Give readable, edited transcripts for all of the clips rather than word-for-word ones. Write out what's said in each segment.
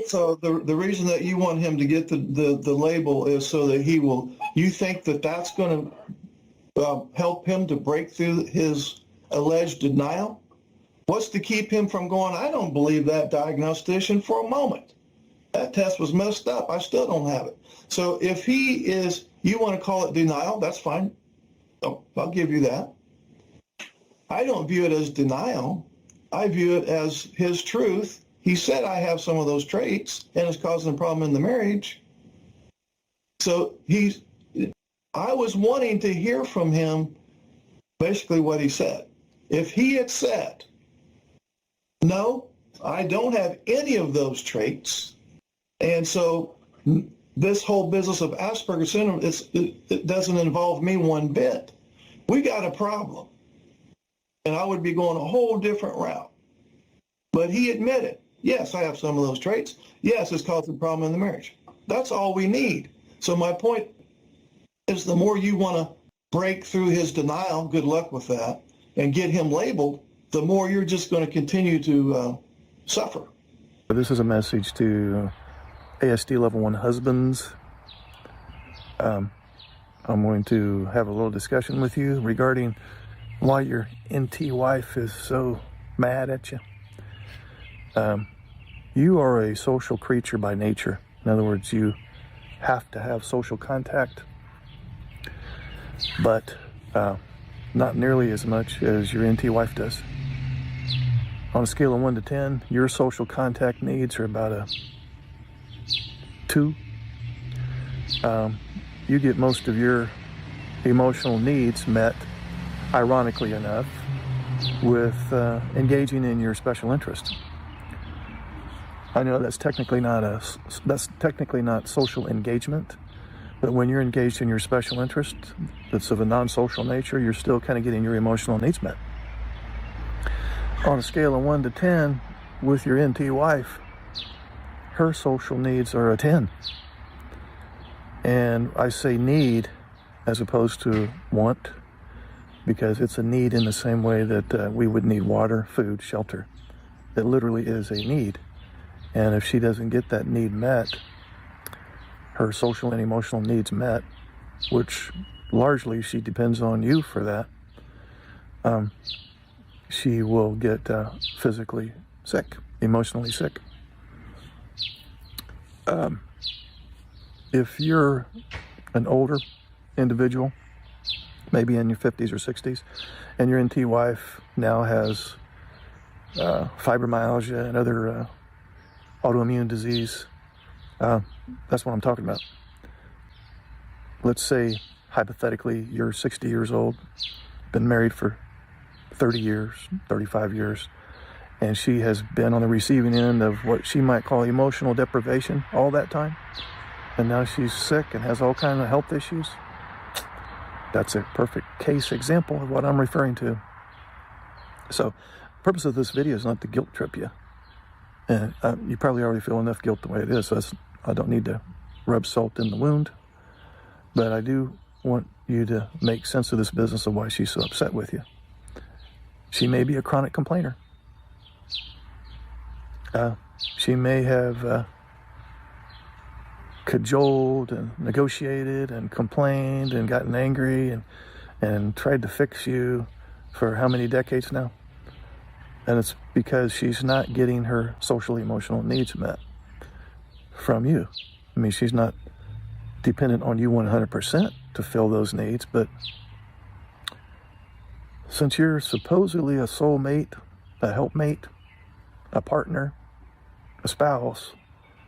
So the reason that you want him to get the label is so that he will, you think that that's going to help him to break through his alleged denial? What's to keep him from going, I don't believe that diagnostician for a moment. That test was messed up. I still don't have it. So if he is, you want to call it denial, that's fine. I'll give you that. I don't view it as denial. I view it as his truth. He said I have some of those traits and it's causing a problem in the marriage. So I was wanting to hear from him basically what he said. If he had said, no, I don't have any of those traits, and so this whole business of Asperger's syndrome, it doesn't involve me one bit, we got a problem. And I would be going a whole different route. But he admitted, yes, I have some of those traits. Yes, it's causing a problem in the marriage. That's all we need. So my point is, the more you want to break through his denial, good luck with that, and get him labeled, the more you're just going to continue to suffer. This is a message to ASD Level 1 husbands. I'm going to have a little discussion with you regarding why your NT wife is so mad at you. You are a social creature by nature. In other words, you have to have social contact, but not nearly as much as your NT wife does. On a scale of 1 to 10, your social contact needs are about a 2. You get most of your emotional needs met, ironically enough, with engaging in your special interest. I know that's technically not social engagement, but when you're engaged in your special interest that's of a non-social nature, you're still kind of getting your emotional needs met. On a scale of 1 to 10, with your NT wife, her social needs are a 10. And I say need as opposed to want, because it's a need in the same way that we would need water, food, shelter. It literally is a need. And if she doesn't get that need met, her social and emotional needs met, which largely she depends on you for that, she will get physically sick, emotionally sick. If you're an older individual, maybe in your 50s or 60s, and your NT wife now has fibromyalgia and other autoimmune disease, that's what I'm talking about. Let's say, hypothetically, you're 60 years old, been married for 30 years, 35 years, and she has been on the receiving end of what she might call emotional deprivation all that time, and now she's sick and has all kinds of health issues. That's a perfect case example of what I'm referring to. So, the purpose of this video is not to guilt trip you. And you probably already feel enough guilt the way it is, so I don't need to rub salt in the wound. But I do want you to make sense of this business of why she's so upset with you. She may be a chronic complainer. She may have cajoled and negotiated and complained and gotten angry and tried to fix you for how many decades now? And it's because she's not getting her social emotional needs met from you. I mean, she's not dependent on you 100% to fill those needs, but since you're supposedly a soulmate, a helpmate, a partner, a spouse,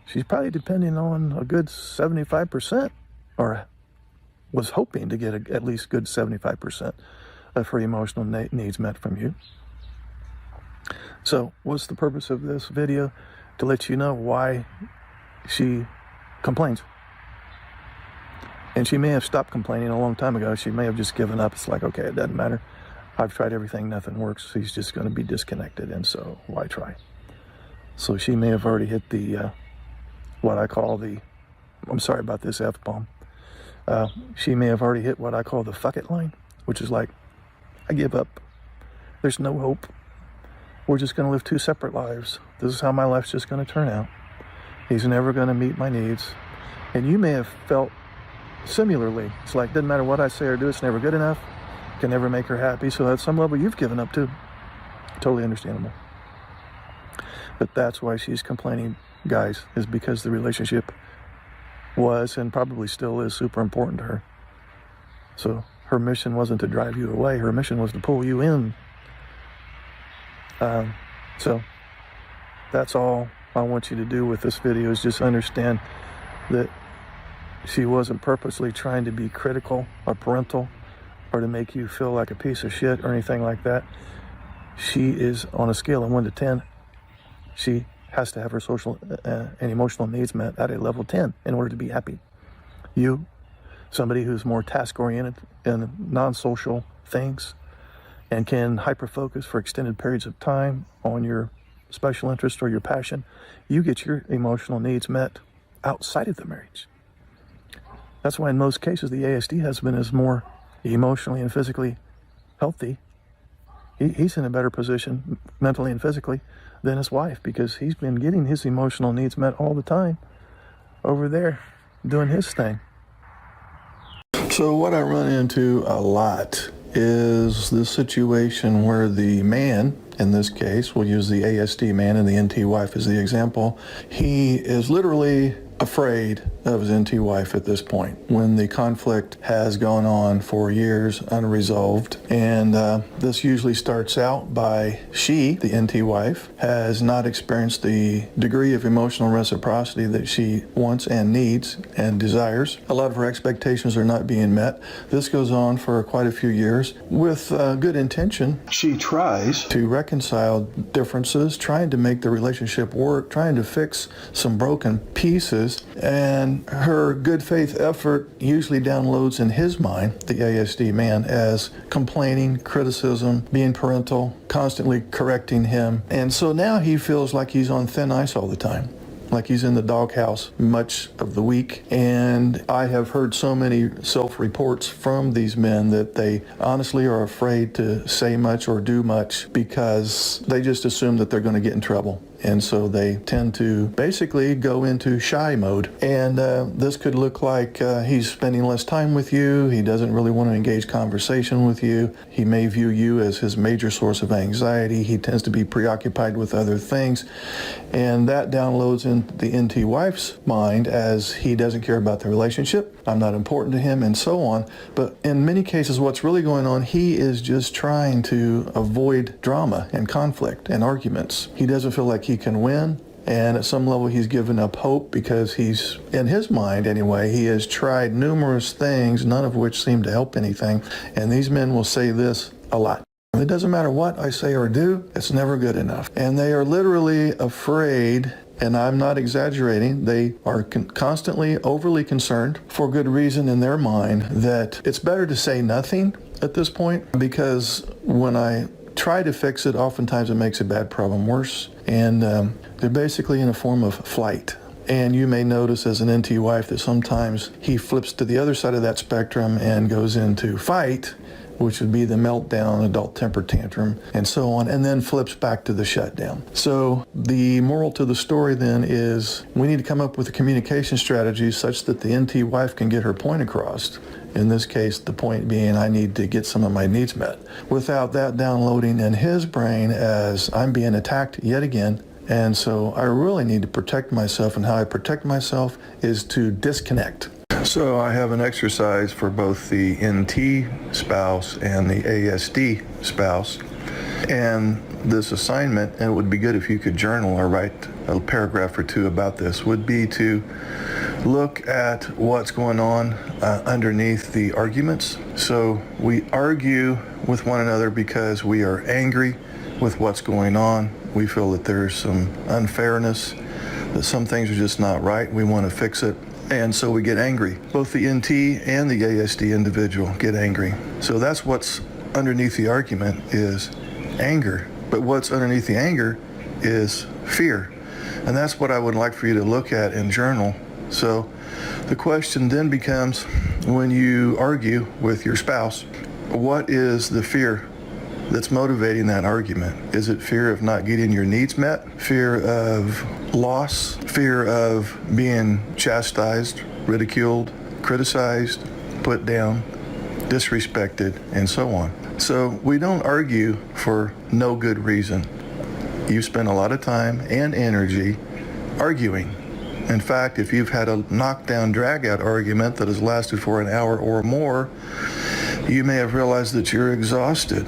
she's probably depending on a good 75%, or was hoping to get at least good 75% of her emotional needs met from you. So what's the purpose of this video? To let you know why she complains. And she may have stopped complaining a long time ago. She may have just given up. It's like, okay, it doesn't matter. I've tried everything, nothing works. He's just going to be disconnected, and so why try? So she may have already hit the, what I call the, I'm sorry about this F-bomb. She may have already hit what I call the fuck it line, which is like, I give up. There's no hope. We're just going to live two separate lives. This is how my life's just going to turn out. He's never going to meet my needs. And you may have felt similarly. It's like, doesn't matter what I say or do, it's never good enough. Can never make her happy. So at some level, you've given up too. Totally understandable. But that's why she's complaining, guys, is because the relationship was and probably still is super important to her. So her mission wasn't to drive you away. Her mission was to pull you in. So that's all I want you to do with this video, is just understand that she wasn't purposely trying to be critical or parental or to make you feel like a piece of shit or anything like that. She is on a scale of 1 to 10. She has to have her social and emotional needs met at a level 10 in order to be happy. You, somebody who's more task-oriented in non-social things and can hyper-focus for extended periods of time on your special interest or your passion, you get your emotional needs met outside of the marriage. That's why in most cases the ASD husband is more emotionally and physically healthy. He's in a better position mentally and physically than his wife, because he's been getting his emotional needs met all the time over there doing his thing. So what I run into a lot is the situation where the man, in this case, we'll use the ASD man and the NT wife as the example, he is literally afraid of his NT wife at this point, when the conflict has gone on for years unresolved. And this usually starts out by she, the NT wife, has not experienced the degree of emotional reciprocity that she wants and needs and desires. A lot of her expectations are not being met. This goes on for quite a few years. With good intention, she tries to reconcile differences, trying to make the relationship work, trying to fix some broken pieces. And her good faith effort usually downloads in his mind, the ASD man, as complaining, criticism, being parental, constantly correcting him. And so now he feels like he's on thin ice all the time, like he's in the doghouse much of the week. And I have heard so many self-reports from these men that they honestly are afraid to say much or do much because they just assume that they're going to get in trouble. And so they tend to basically go into shy mode. And this could look like he's spending less time with you. He doesn't really want to engage conversation with you. He may view you as his major source of anxiety. He tends to be preoccupied with other things. And that downloads in the NT wife's mind as he doesn't care about the relationship. I'm not important to him, and so on. But in many cases, what's really going on, he is just trying to avoid drama and conflict and arguments. He doesn't feel like he can win. And at some level, he's given up hope because he's, in his mind anyway, he has tried numerous things, none of which seem to help anything. And these men will say this a lot. It doesn't matter what I say or do, it's never good enough. And they are literally afraid, and I'm not exaggerating, they are constantly overly concerned, for good reason in their mind, that it's better to say nothing at this point, because when I try to fix it, oftentimes it makes a bad problem worse. And they're basically in a form of flight. And you may notice as an NT wife that sometimes he flips to the other side of that spectrum and goes into fight, which would be the meltdown, adult temper tantrum, and so on, and then flips back to the shutdown. So the moral to the story then is we need to come up with a communication strategy such that the NT wife can get her point across. In this case, the point being, I need to get some of my needs met, without that downloading in his brain as I'm being attacked yet again. And so I really need to protect myself, and how I protect myself is to disconnect. So I have an exercise for both the NT spouse and the ASD spouse. And this assignment, and it would be good if you could journal or write a paragraph or two about this, would be to look at what's going on underneath the arguments. So we argue with one another because we are angry with what's going on. We feel that there's some unfairness, that some things are just not right. We want to fix it. And so we get angry. Both the NT and the ASD individual get angry. So that's what's underneath the argument, is anger. But what's underneath the anger is fear. And that's what I would like for you to look at and journal. So the question then becomes, when you argue with your spouse, what is the fear that's motivating that argument? Is it fear of not getting your needs met? Fear of loss? Fear of being chastised, ridiculed, criticized, put down, disrespected, and so on? So we don't argue for no good reason. You spend a lot of time and energy arguing. In fact, if you've had a knockdown, drag-out argument that has lasted for an hour or more, you may have realized that you're exhausted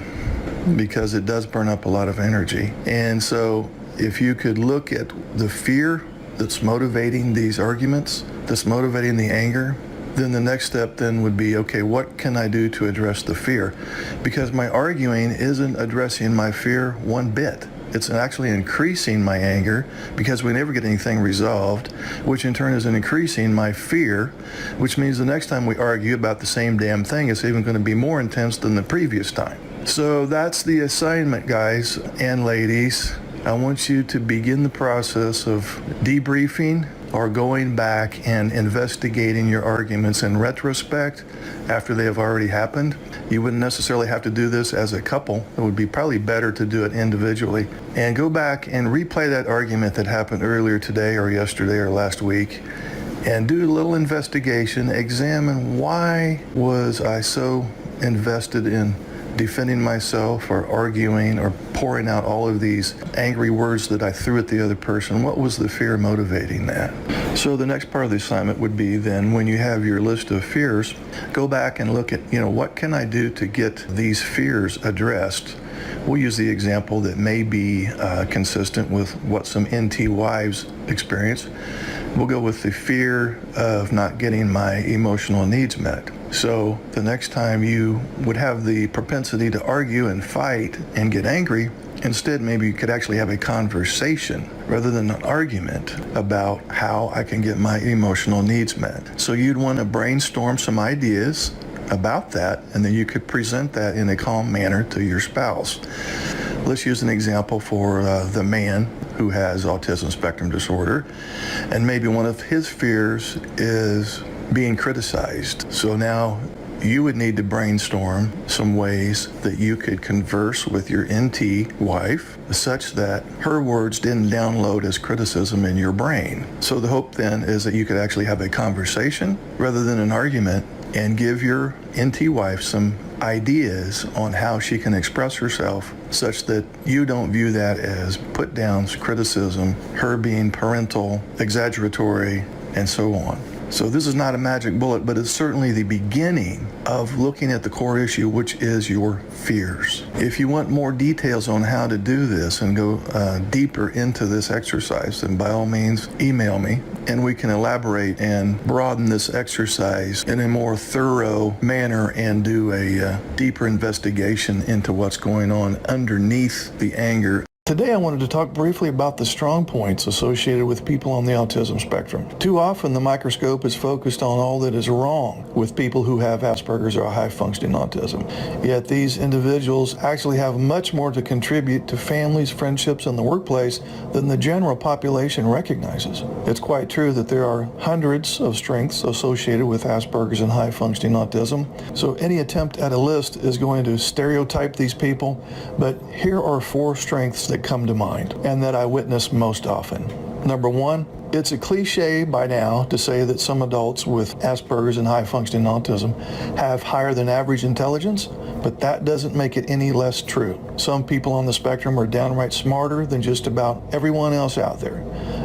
because it does burn up a lot of energy. And so if you could look at the fear that's motivating these arguments, that's motivating the anger, then the next step then would be, okay, what can I do to address the fear? Because my arguing isn't addressing my fear one bit. It's actually increasing my anger because we never get anything resolved, which in turn is increasing my fear, which means the next time we argue about the same damn thing, it's even going to be more intense than the previous time. So that's the assignment, guys and ladies. I want you to begin the process of debriefing or going back and investigating your arguments in retrospect after they have already happened. You wouldn't necessarily have to do this as a couple. It would be probably better to do it individually. And go back and replay that argument that happened earlier today or yesterday or last week and do a little investigation. Examine, why was I so invested in defending myself or arguing or pouring out all of these angry words that I threw at the other person? What was the fear motivating that? So the next part of the assignment would be then, when you have your list of fears, go back and look at, what can I do to get these fears addressed? We'll use the example that may be consistent with what some NT wives experience. We'll go with the fear of not getting my emotional needs met. So the next time you would have the propensity to argue and fight and get angry, instead maybe you could actually have a conversation rather than an argument about how I can get my emotional needs met. So you'd want to brainstorm some ideas about that, and then you could present that in a calm manner to your spouse. Let's use an example for the man who has autism spectrum disorder, and maybe one of his fears is being criticized. So now you would need to brainstorm some ways that you could converse with your NT wife such that her words didn't download as criticism in your brain. So the hope then is that you could actually have a conversation rather than an argument, and give your NT wife some ideas on how she can express herself such that you don't view that as put downs, criticism, her being parental, exaggeratory, and so on. So this is not a magic bullet, but it's certainly the beginning of looking at the core issue, which is your fears. If you want more details on how to do this and go deeper into this exercise, then by all means, email me, and we can elaborate and broaden this exercise in a more thorough manner and do a deeper investigation into what's going on underneath the anger. Today I wanted to talk briefly about the strong points associated with people on the autism spectrum. Too often the microscope is focused on all that is wrong with people who have Asperger's or high-functioning autism. Yet these individuals actually have much more to contribute to families, friendships, and the workplace than the general population recognizes. It's quite true that there are hundreds of strengths associated with Asperger's and high-functioning autism, so any attempt at a list is going to stereotype these people, but here are 4 strengths that come to mind and that I witness most often. Number 1, it's a cliche by now to say that some adults with Asperger's and high-functioning autism have higher than average intelligence, but that doesn't make it any less true. Some people on the spectrum are downright smarter than just about everyone else out there,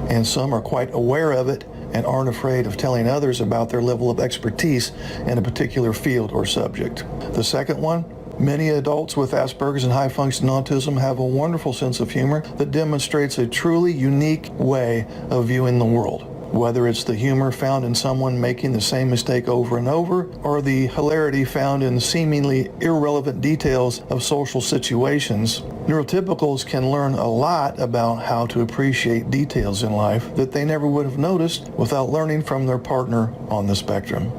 and some are quite aware of it and aren't afraid of telling others about their level of expertise in a particular field or subject. The second one, many adults with Asperger's and high-functioning autism have a wonderful sense of humor that demonstrates a truly unique way of viewing the world. Whether it's the humor found in someone making the same mistake over and over, or the hilarity found in seemingly irrelevant details of social situations, neurotypicals can learn a lot about how to appreciate details in life that they never would have noticed without learning from their partner on the spectrum.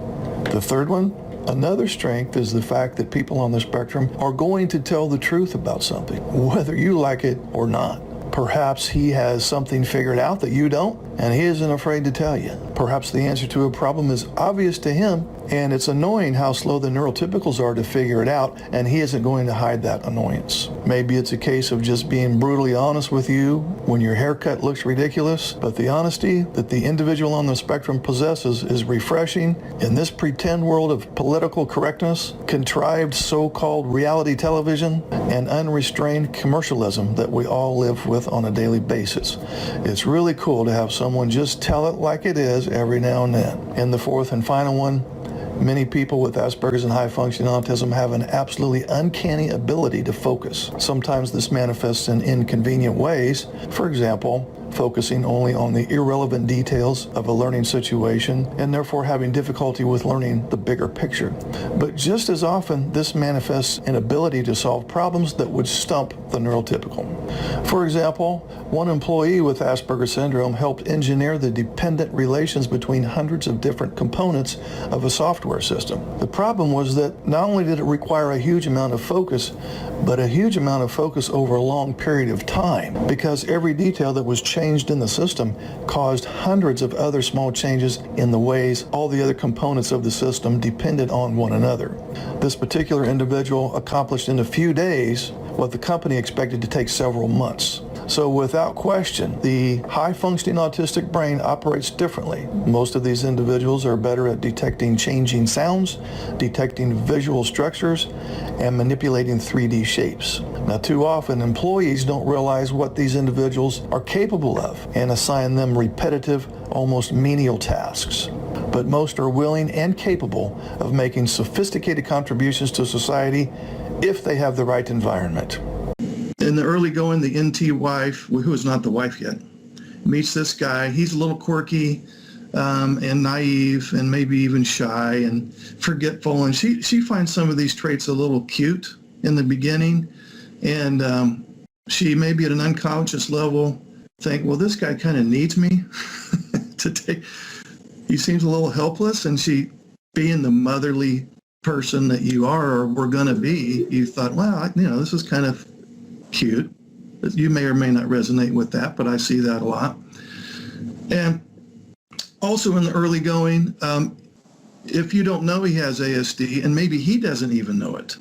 The third one, another strength, is the fact that people on the spectrum are going to tell the truth about something, whether you like it or not. Perhaps he has something figured out that you don't, and he isn't afraid to tell you. Perhaps the answer to a problem is obvious to him, and it's annoying how slow the neurotypicals are to figure it out, and he isn't going to hide that annoyance. Maybe it's a case of just being brutally honest with you when your haircut looks ridiculous, but the honesty that the individual on the spectrum possesses is refreshing in this pretend world of political correctness, contrived so-called reality television, and unrestrained commercialism that we all live with on a daily basis. It's really cool to have someone just tell it like it is every now and then. And the fourth and final one, many people with Asperger's and high-functioning autism have an absolutely uncanny ability to focus. Sometimes this manifests in inconvenient ways. For example, focusing only on the irrelevant details of a learning situation and therefore having difficulty with learning the bigger picture. But just as often, this manifests in ability to solve problems that would stump the neurotypical. For example, one employee with Asperger's syndrome helped engineer the dependent relations between hundreds of different components of a software system. The problem was that not only did it require a huge amount of focus, but a huge amount of focus over a long period of time, because every detail that was changed in the system caused hundreds of other small changes in the ways all the other components of the system depended on one another. This particular individual accomplished in a few days what the company expected to take several months. So without question, the high-functioning autistic brain operates differently. Most of these individuals are better at detecting changing sounds, detecting visual structures, and manipulating 3D shapes. Now, too often, employees don't realize what these individuals are capable of and assign them repetitive, almost menial tasks. But most are willing and capable of making sophisticated contributions to society if they have the right environment. In the early going, the NT wife, who is not the wife yet, meets this guy. He's a little quirky and naive and maybe even shy and forgetful. And she finds some of these traits a little cute in the beginning. And she maybe at an unconscious level think, well, this guy kind of needs me to take. He seems a little helpless. And she, being the motherly person that you are or were going to be, you thought, well, this is kind of cute. You may or may not resonate with that, but I see that a lot. And also in the early going, if you don't know he has ASD, and maybe he doesn't even know it.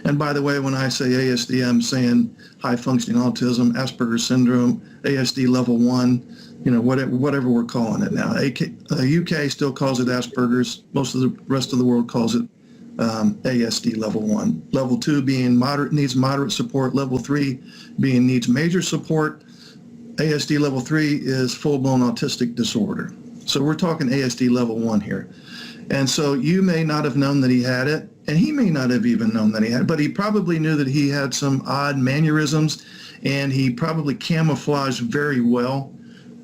And by the way, when I say ASD, I'm saying high functioning autism, Asperger's syndrome, ASD level 1, whatever we're calling it now. UK still calls it Asperger's. Most of the rest of the world calls it ASD level 1. Level 2 being needs moderate support. Level 3 being needs major support. ASD level 3 is full-blown autistic disorder. So we're talking ASD level 1 here. And so you may not have known that he had it, and he may not have even known that he had it, but he probably knew that he had some odd mannerisms, and he probably camouflaged very well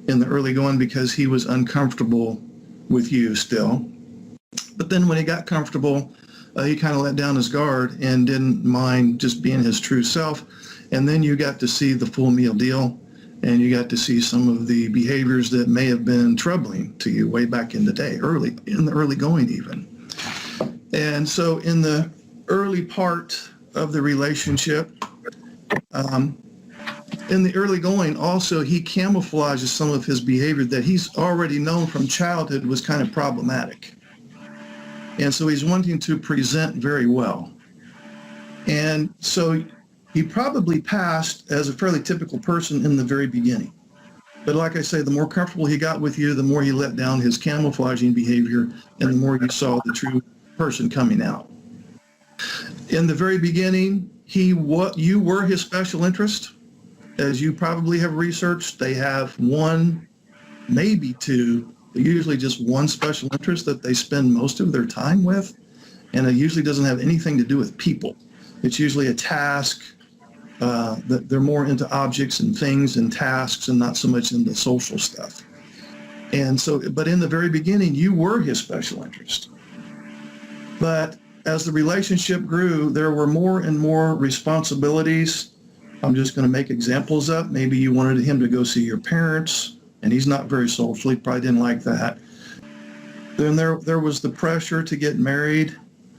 in the early going because he was uncomfortable with you still. But then when he got comfortable, he kind of let down his guard and didn't mind just being his true self. And then you got to see the full meal deal, and you got to see some of the behaviors that may have been troubling to you way back in the day, in the early going even. And so in the early part of the relationship, in the early going also, he camouflages some of his behavior that he's already known from childhood was kind of problematic. And so he's wanting to present very well. And so he probably passed as a fairly typical person in the very beginning. But like I say, the more comfortable he got with you, the more he let down his camouflaging behavior, and the more you saw the true person coming out. In the very beginning, you were his special interest. As you probably have researched, they have one, maybe two, usually just one special interest that they spend most of their time with, and it usually doesn't have anything to do with people. It's usually a task. That they're more into objects and things and tasks and not so much into social stuff. And so, but in the very beginning, you were his special interest. But as the relationship grew, there were more and more responsibilities. I'm just going to make examples up. Maybe you wanted him to go see your parents, and he's not very social. He probably didn't like that. Then there was the pressure to get married,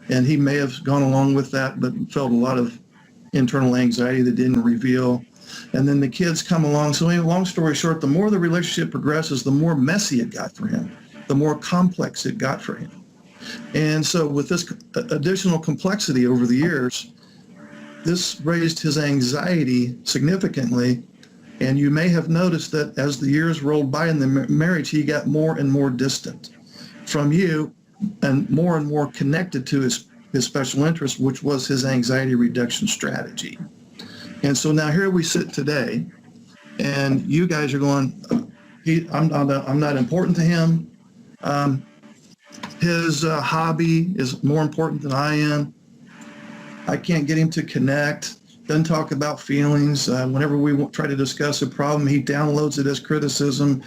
and he may have gone along with that, but felt a lot of internal anxiety that didn't reveal. And then the kids come along. So anyway, long story short, the more the relationship progresses, the more messy it got for him, the more complex it got for him. And so with this additional complexity over the years, this raised his anxiety significantly. And you may have noticed that as the years rolled by in the marriage, he got more and more distant from you and more connected to his special interest, which was his anxiety reduction strategy. And so now here we sit today, and you guys are going, I'm not important to him. His hobby is more important than I am. I can't get him to connect. Doesn't talk about feelings. Whenever we try to discuss a problem, he downloads it as criticism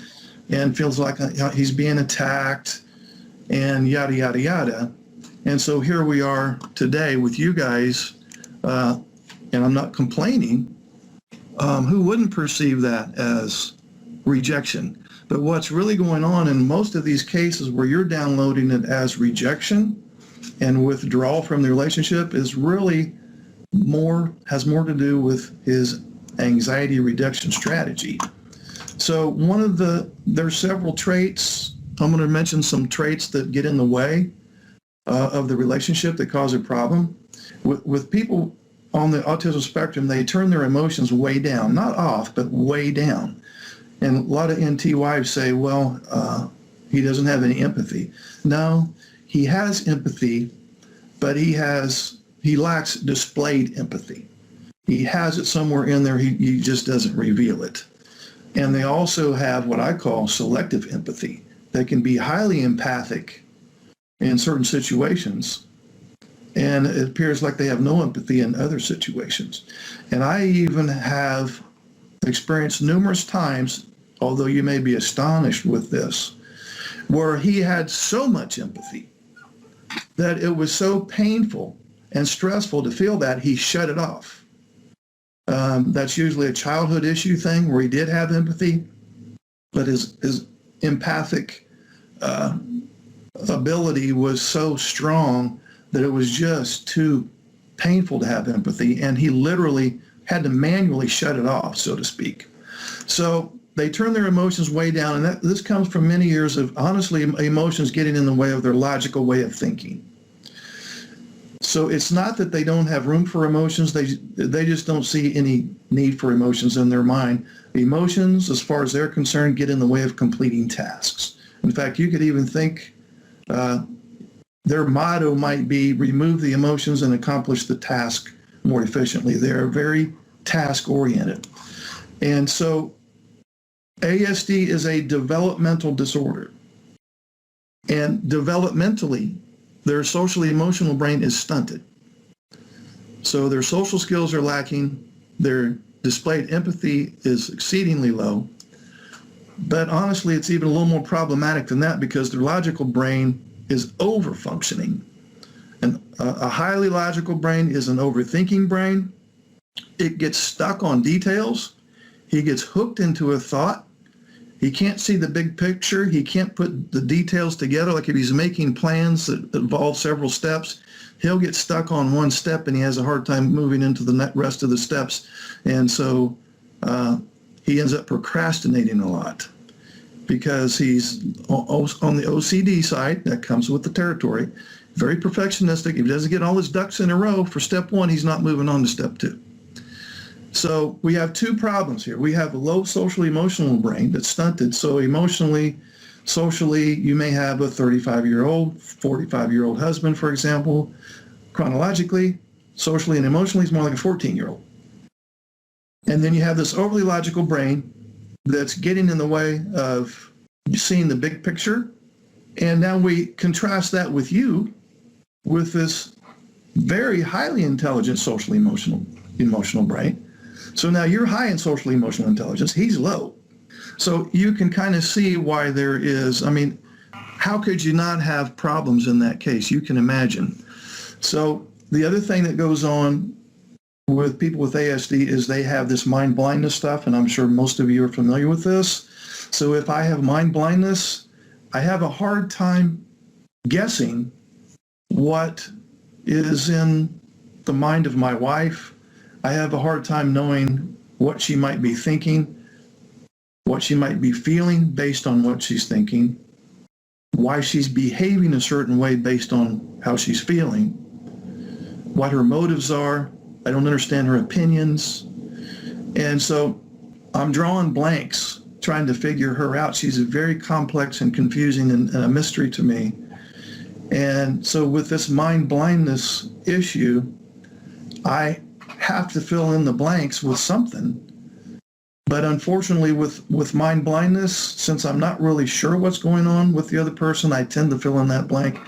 and feels like he's being attacked and yada, yada, yada. And so here we are today with you guys, and I'm not complaining, who wouldn't perceive that as rejection. But what's really going on in most of these cases where you're downloading it as rejection and withdrawal from the relationship is really has more to do with his anxiety reduction strategy. So there's several traits. I'm going to mention some traits that get in the way of the relationship that cause a problem. With people on the autism spectrum, they turn their emotions way down, not off, but way down. And a lot of NT wives say, well, he doesn't have any empathy. No, he has empathy, but he lacks displayed empathy. He has it somewhere in there, he just doesn't reveal it. And they also have what I call selective empathy. They can be highly empathic in certain situations, and it appears like they have no empathy in other situations. And I even have experienced numerous times, although you may be astonished with this, where he had so much empathy that it was so painful and stressful to feel that he shut it off. That's usually a childhood issue thing where he did have empathy, but his empathic ability was so strong that it was just too painful to have empathy, and he literally had to manually shut it off, so to speak. So they turn their emotions way down, and this comes from many years of, honestly, emotions getting in the way of their logical way of thinking. So it's not that they don't have room for emotions, they just don't see any need for emotions in their mind. Emotions, as far as they're concerned, get in the way of completing tasks. In fact, you could even think their motto might be remove the emotions and accomplish the task more efficiently. They're very task-oriented. And so ASD is a developmental disorder. And developmentally, their socially emotional brain is stunted. So their social skills are lacking, their displayed empathy is exceedingly low, but honestly it's even a little more problematic than that because their logical brain is over-functioning. And a highly logical brain is an overthinking brain. It gets stuck on details. He gets hooked into a thought. He can't see the big picture. He can't put the details together. Like if he's making plans that involve several steps, he'll get stuck on one step and he has a hard time moving into the rest of the steps. And so he ends up procrastinating a lot because he's on the OCD side. That comes with the territory. Very perfectionistic. If he doesn't get all his ducks in a row for step one, he's not moving on to step two. So we have two problems here. We have a low social emotional brain that's stunted. So emotionally, socially, you may have a 35-year-old, 45-year-old husband, for example. Chronologically, socially and emotionally, he's more like a 14-year-old. And then you have this overly logical brain that's getting in the way of seeing the big picture. And now we contrast that with you with this very highly intelligent socially emotional brain. So now you're high in social emotional intelligence, he's low. So you can kind of see why there is, how could you not have problems in that case? You can imagine. So the other thing that goes on with people with ASD is they have this mind blindness stuff, and I'm sure most of you are familiar with this. So if I have mind blindness, I have a hard time guessing what is in the mind of my wife. I have a hard time knowing what she might be thinking, what she might be feeling based on what she's thinking, why she's behaving a certain way based on how she's feeling, what her motives are. I don't understand her opinions. And so I'm drawing blanks trying to figure her out. She's very complex and confusing and a mystery to me. And so with this mind blindness issue, I have to fill in the blanks with something. But unfortunately, with mind blindness, since I'm not really sure what's going on with the other person, I tend to fill in that blank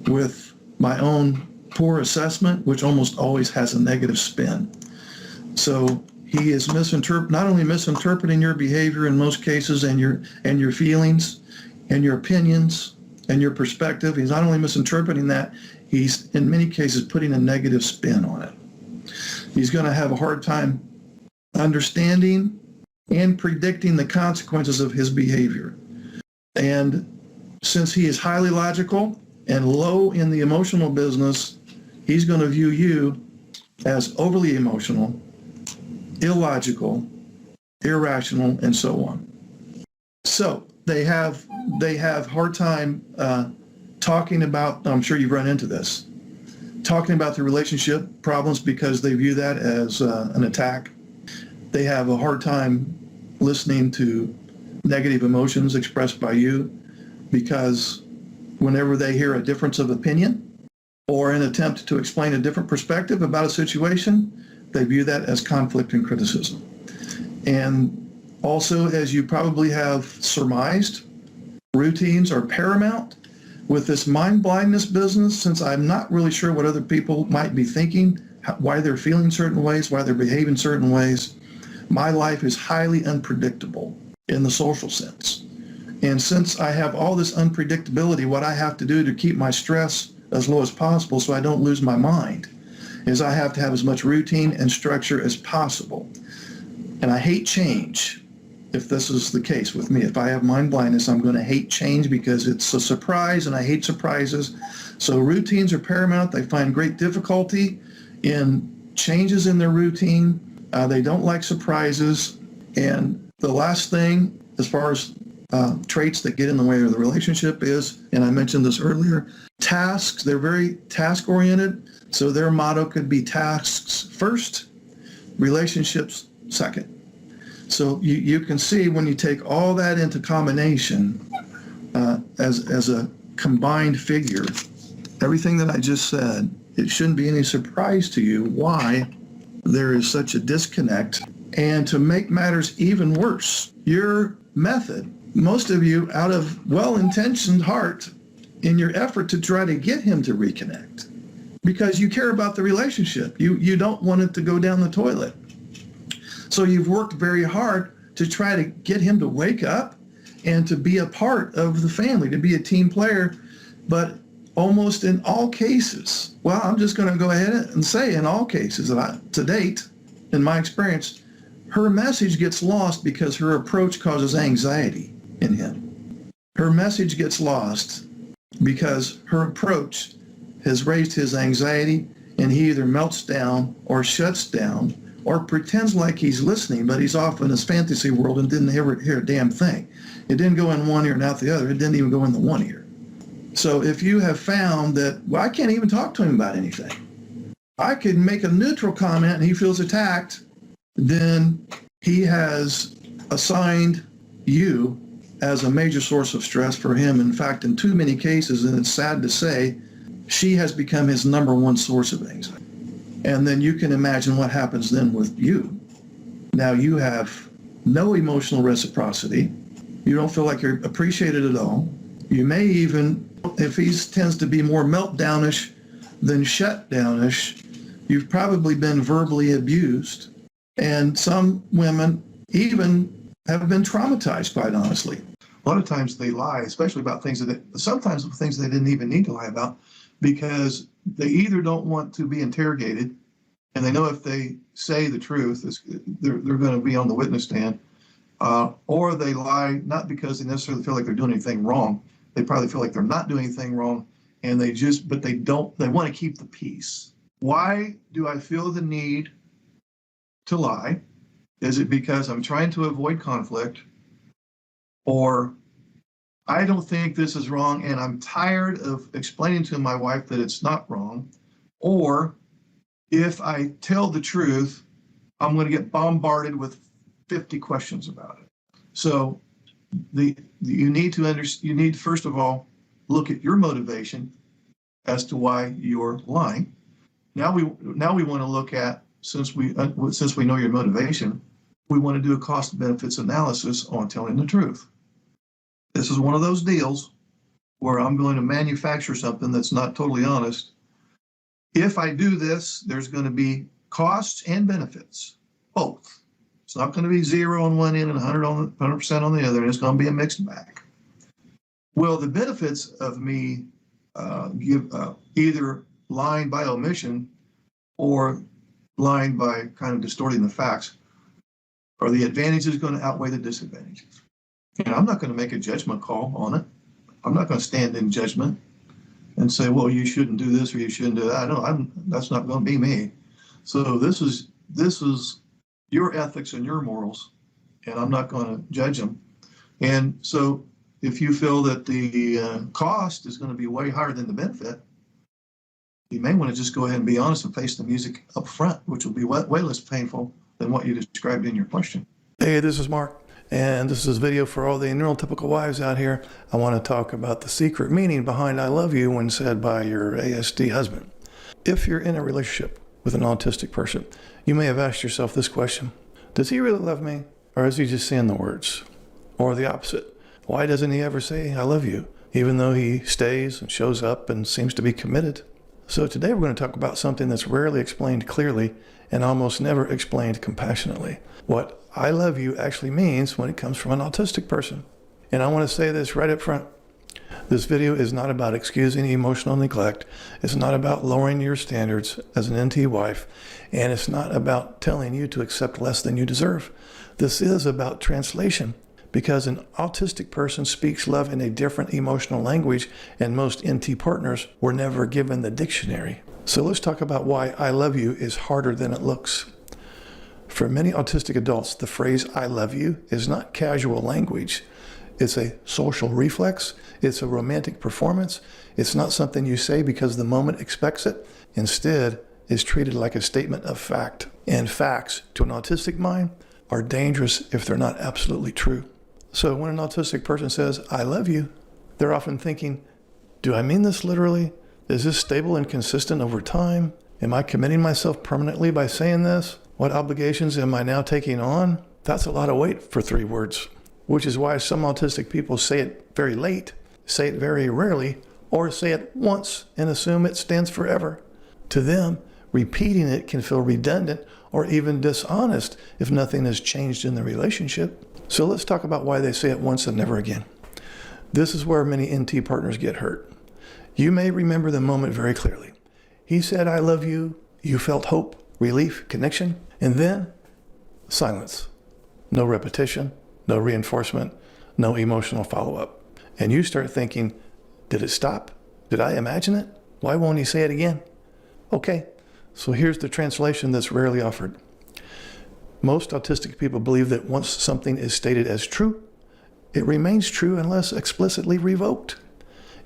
with my own poor assessment, which almost always has a negative spin. So he is not only misinterpreting your behavior in most cases and your feelings and your opinions and your perspective. He's not only misinterpreting that, he's in many cases putting a negative spin on it. He's going to have a hard time understanding and predicting the consequences of his behavior. And since he is highly logical and low in the emotional business, he's going to view you as overly emotional, illogical, irrational, and so on. So they have hard time talking about, I'm sure you've run into this, talking about the relationship problems because they view that as an attack. They have a hard time listening to negative emotions expressed by you because whenever they hear a difference of opinion or an attempt to explain a different perspective about a situation, they view that as conflict and criticism. And also, as you probably have surmised, routines are paramount with this mind blindness business. Since I'm not really sure what other people might be thinking, why they're feeling certain ways, why they're behaving certain ways, my life is highly unpredictable in the social sense. And since I have all this unpredictability, what I have to do to keep my stress as low as possible so I don't lose my mind is I have to have as much routine and structure as possible. And I hate change. If this is the case with me, if I have mind blindness, I'm going to hate change because it's a surprise and I hate surprises. So routines are paramount. They find great difficulty in changes in their routine. They don't like surprises. And the last thing, as far as traits that get in the way of the relationship is, and I mentioned this earlier, tasks. They're very task oriented. So their motto could be tasks first, relationships second. So you can see when you take all that into combination as a combined figure, everything that I just said, it shouldn't be any surprise to you why there is such a disconnect. And to make matters even worse, your method, most of you out of well-intentioned heart in your effort to try to get him to reconnect, because you care about the relationship. You don't want it to go down the toilet. So you've worked very hard to try to get him to wake up and to be a part of the family, to be a team player. But almost in all cases, well, I'm just going to go ahead and say in all cases, to date, in my experience, her message gets lost because her approach causes anxiety in him. Her message gets lost because her approach has raised his anxiety, and he either melts down or shuts down or pretends like he's listening, but he's off in his fantasy world and didn't hear a damn thing. It didn't go in one ear and out the other. It didn't even go in the one ear. So if you have found that, well, I can't even talk to him about anything, I could make a neutral comment and he feels attacked, then he has assigned you as a major source of stress for him. In fact, in too many cases, and it's sad to say, she has become his number one source of anxiety. And then you can imagine what happens then with you. Now you have no emotional reciprocity. You don't feel like you're appreciated at all. You may even, if he tends to be more meltdownish than shutdownish, you've probably been verbally abused. And some women even have been traumatized, quite honestly. A lot of times they lie, especially about things sometimes things they didn't even need to lie about, because they either don't want to be interrogated, and they know if they say the truth, they're going to be on the witness stand, or they lie not because they necessarily feel like they're doing anything wrong. They probably feel like they're not doing anything wrong, and they want to keep the peace. Why do I feel the need to lie? Is it because I'm trying to avoid conflict, or I don't think this is wrong and I'm tired of explaining to my wife that it's not wrong, or if I tell the truth, I'm going to get bombarded with 50 questions about it. So you need to first of all look at your motivation as to why you're lying. Now we want to look at, since we know your motivation, we want to do a cost benefits analysis on telling the truth. This is one of those deals where I'm going to manufacture something that's not totally honest. If I do this, there's going to be costs and benefits, both. It's not going to be 0 on one end and 100% on the other. It's going to be a mixed bag. Well, the benefits of me either lying by omission or lying by kind of distorting the facts, are the advantages going to outweigh the disadvantages? And I'm not going to make a judgment call on it. I'm not going to stand in judgment and say, well, you shouldn't do this or you shouldn't do that. No, that's not going to be me. So this is your ethics and your morals, and I'm not going to judge them. And so if you feel that the cost is going to be way higher than the benefit, you may want to just go ahead and be honest and face the music up front, which will be way less painful than what you described in your question. Hey, this is Mark, and this is a video for all the neurotypical wives out here. I want to talk about the secret meaning behind I love you when said by your ASD husband. If you're in a relationship with an autistic person, you may have asked yourself this question: does he really love me, or is he just saying the words? Or the opposite, why doesn't he ever say I love you, even though he stays and shows up and seems to be committed? So today we're going to talk about something that's rarely explained clearly and almost never explained compassionately. What I love you actually means when it comes from an autistic person. And I want to say this right up front. This video is not about excusing emotional neglect. It's not about lowering your standards as an NT wife. And it's not about telling you to accept less than you deserve. This is about translation, because an autistic person speaks love in a different emotional language, and most NT partners were never given the dictionary. So let's talk about why I love you is harder than it looks. For many autistic adults, the phrase I love you is not casual language. It's a social reflex. It's a romantic performance. It's not something you say because the moment expects it. Instead, it's treated like a statement of fact. And facts, to an autistic mind, are dangerous if they're not absolutely true. So when an autistic person says, I love you, they're often thinking, do I mean this literally? Is this stable and consistent over time? Am I committing myself permanently by saying this? What obligations am I now taking on? That's a lot of weight for 3 words, which is why some autistic people say it very late, say it very rarely, or say it once and assume it stands forever. To them, repeating it can feel redundant or even dishonest if nothing has changed in the relationship. So let's talk about why they say it once and never again. This is where many NT partners get hurt. You may remember the moment very clearly. He said, I love you. You felt hope, relief, connection, and then silence. No repetition, no reinforcement, no emotional follow-up. And you start thinking, did it stop? Did I imagine it? Why won't he say it again? Okay, so here's the translation that's rarely offered. Most autistic people believe that once something is stated as true, it remains true unless explicitly revoked.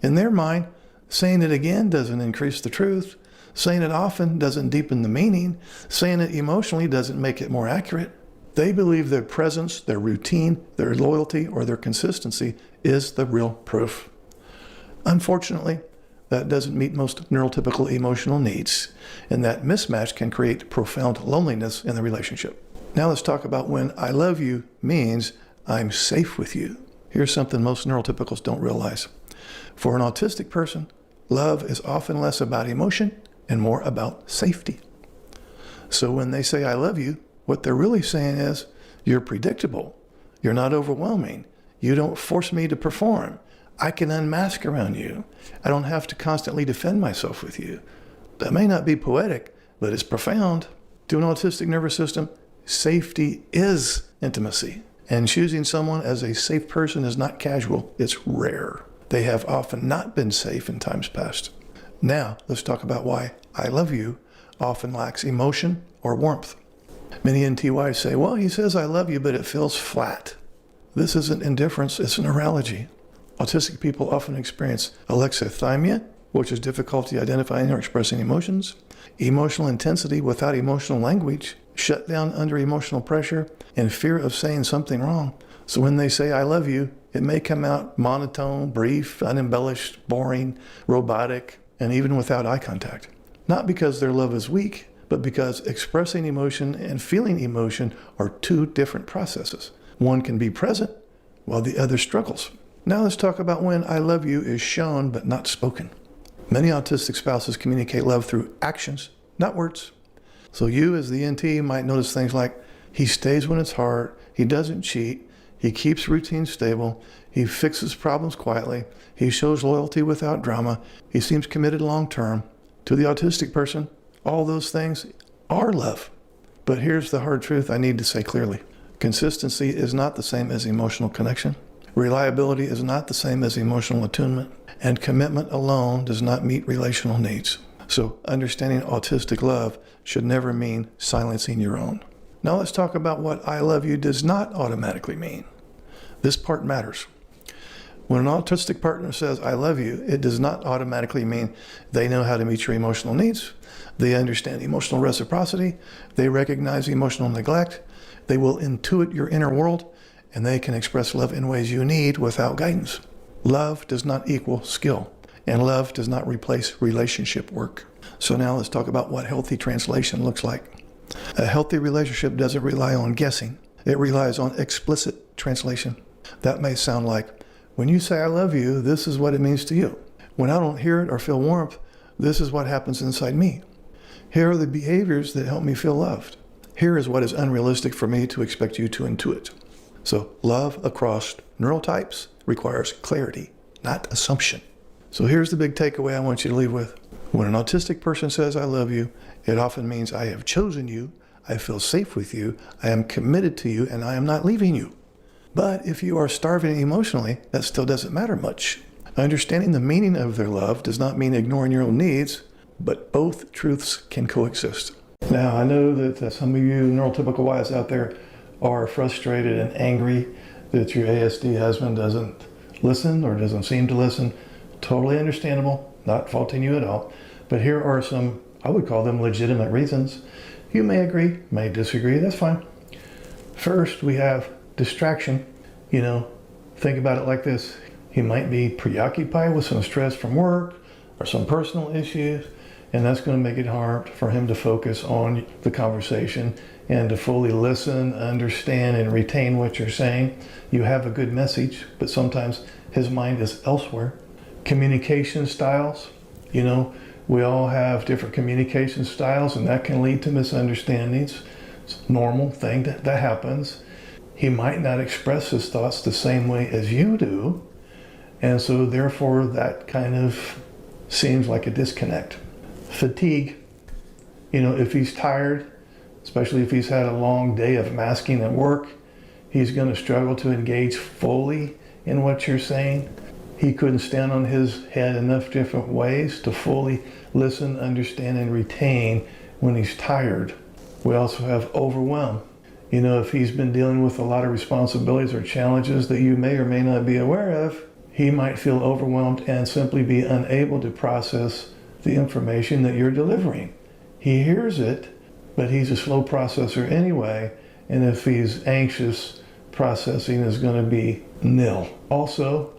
In their mind, saying it again doesn't increase the truth. Saying it often doesn't deepen the meaning. Saying it emotionally doesn't make it more accurate. They believe their presence, their routine, their loyalty, or their consistency is the real proof. Unfortunately, that doesn't meet most neurotypical emotional needs, and that mismatch can create profound loneliness in the relationship. Now let's talk about when I love you means I'm safe with you. Here's something most neurotypicals don't realize. For an autistic person, love is often less about emotion and more about safety. So when they say I love you, what they're really saying is, you're predictable. You're not overwhelming. You don't force me to perform. I can unmask around you. I don't have to constantly defend myself with you. That may not be poetic, but it's profound. To an autistic nervous system, safety is intimacy. And choosing someone as a safe person is not casual, it's rare. They have often not been safe in times past. Now, let's talk about why I love you often lacks emotion or warmth. Many NT wives say, well, he says I love you, but it feels flat. This isn't indifference, it's neurology. Autistic people often experience alexithymia, which is difficulty identifying or expressing emotions, emotional intensity without emotional language, shut down under emotional pressure, and fear of saying something wrong. So when they say I love you, it may come out monotone, brief, unembellished, boring, robotic, and even without eye contact. Not because their love is weak, but because expressing emotion and feeling emotion are two different processes. One can be present while the other struggles. Now let's talk about when I love you is shown but not spoken. Many autistic spouses communicate love through actions, not words. So you as the NT might notice things like, he stays when it's hard, he doesn't cheat, he keeps routine stable, he fixes problems quietly, he shows loyalty without drama, he seems committed long term. To the autistic person, all those things are love. But here's the hard truth I need to say clearly. Consistency is not the same as emotional connection. Reliability is not the same as emotional attunement. And commitment alone does not meet relational needs. So understanding autistic love should never mean silencing your own. Now let's talk about what I love you does not automatically mean. This part matters. When an autistic partner says, I love you, it does not automatically mean they know how to meet your emotional needs. They understand emotional reciprocity. They recognize emotional neglect. They will intuit your inner world, and they can express love in ways you need without guidance. Love does not equal skill, and love does not replace relationship work. So now let's talk about what healthy translation looks like. A healthy relationship doesn't rely on guessing. It relies on explicit translation. That may sound like, when you say I love you, this is what it means to you. When I don't hear it or feel warmth, this is what happens inside me. Here are the behaviors that help me feel loved. Here is what is unrealistic for me to expect you to intuit. So love across neurotypes requires clarity, not assumption. So here's the big takeaway I want you to leave with. When an autistic person says I love you, it often means I have chosen you, I feel safe with you, I am committed to you, and I am not leaving you. But if you are starving emotionally, that still doesn't matter much. Understanding the meaning of their love does not mean ignoring your own needs, but both truths can coexist. Now, I know that some of you neurotypical wives out there are frustrated and angry that your ASD husband doesn't listen or doesn't seem to listen. Totally understandable, not faulting you at all. But here are some, I would call them legitimate reasons. You may agree, may disagree, that's fine. First, we have distraction. Think about it like this. He might be preoccupied with some stress from work or some personal issues, and that's going to make it hard for him to focus on the conversation and to fully listen, understand, and retain what you're saying. You have a good message, but sometimes his mind is elsewhere. Communication styles. We all have different communication styles, and that can lead to misunderstandings. It's a normal thing that happens. He might not express his thoughts the same way as you do, and so therefore that kind of seems like a disconnect. Fatigue. If he's tired, especially if he's had a long day of masking at work, he's going to struggle to engage fully in what you're saying. He couldn't stand on his head enough different ways to fully listen, understand, and retain when he's tired. We also have overwhelm. If he's been dealing with a lot of responsibilities or challenges that you may or may not be aware of, he might feel overwhelmed and simply be unable to process the information that you're delivering. He hears it, but he's a slow processor anyway, and if he's anxious, processing is going to be nil. Also,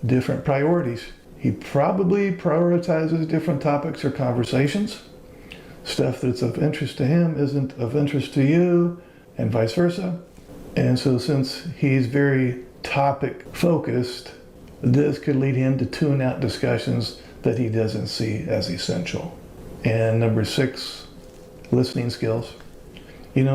different priorities. He probably prioritizes different topics or conversations. Stuff that's of interest to him isn't of interest to you, and vice versa. And so since he's very topic focused, this could lead him to tune out discussions that he doesn't see as essential. And number 6, listening skills.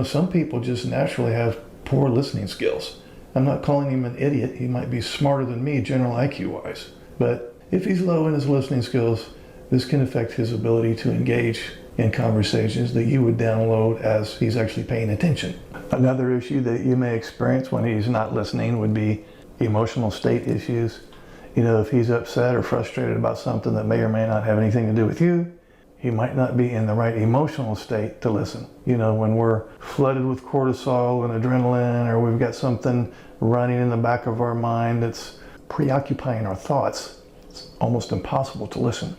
Some people just naturally have poor listening skills. I'm not calling him an idiot. He might be smarter than me general IQ wise. But if he's low in his listening skills, this can affect his ability to engage in conversations that you would download as he's actually paying attention. Another issue that you may experience when he's not listening would be emotional state issues. If he's upset or frustrated about something that may or may not have anything to do with you, he might not be in the right emotional state to listen. You know, when we're flooded with cortisol and adrenaline, or we've got something running in the back of our mind that's preoccupying our thoughts, it's almost impossible to listen.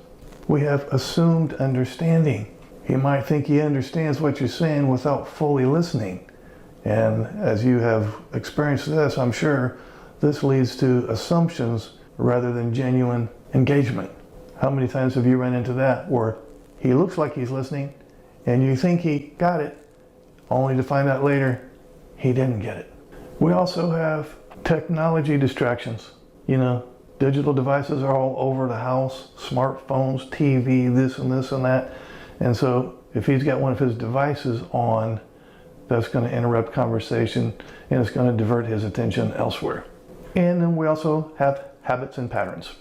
We have assumed understanding. He might think he understands what you're saying without fully listening. And as you have experienced this, I'm sure this leads to assumptions rather than genuine engagement. How many times have you run into that where he looks like he's listening and you think he got it, only to find out later he didn't get it? We also have technology distractions. You know, digital devices are all over the house, smartphones, TV, this and this and that. And so if he's got one of his devices on, that's going to interrupt conversation and it's going to divert his attention elsewhere. And then we also have habits and patterns.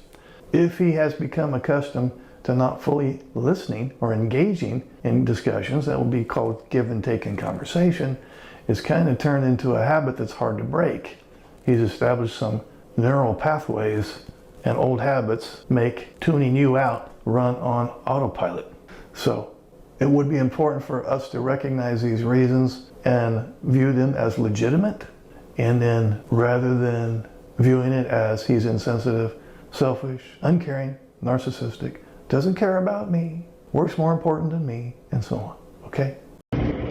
If he has become accustomed to not fully listening or engaging in discussions, that will be called give and take in conversation, it's kind of turned into a habit that's hard to break. He's established some neural pathways, and old habits make tuning you out run on autopilot. So it would be important for us to recognize these reasons and view them as legitimate, and then rather than viewing it as he's insensitive, selfish, uncaring, narcissistic, doesn't care about me, work's more important than me, and so on, okay?